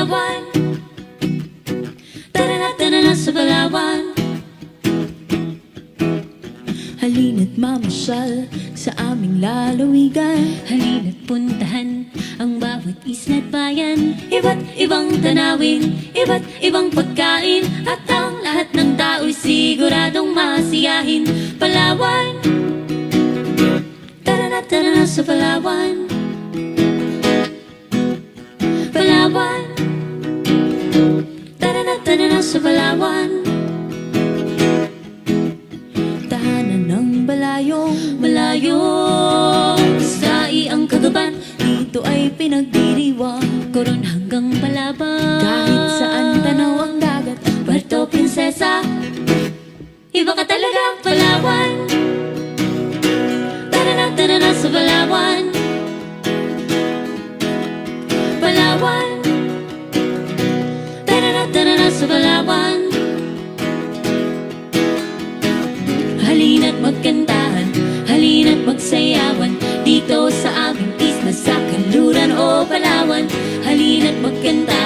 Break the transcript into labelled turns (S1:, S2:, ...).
S1: Palawan. Tara na sa Palawan. Halina't mamasyal sa aming lalawigan. Halina't puntahan ang bawat isna't bayan. Iba't ibang tanawin, iba't ibang pagkain, at ang lahat ng tao'y siguradong masiyahin. Palawan. Tara na sa Palawan. Palawan. Tara na sa Palawan. Tahanan ng malayong sa iang kagaban. Dito ay pinagdiriwang Coron hanggang Palaban. Kahit saan tanaw ang dagat, Puerto Princesa, iba ka talaga, Palawan. Tara na sa Palawan. Palawan. Tara na sa Palawan. Halina't magkantahan, halina't magsayawan dito sa aming isla sa Kanluran o Palawan. Halina't magkantahan,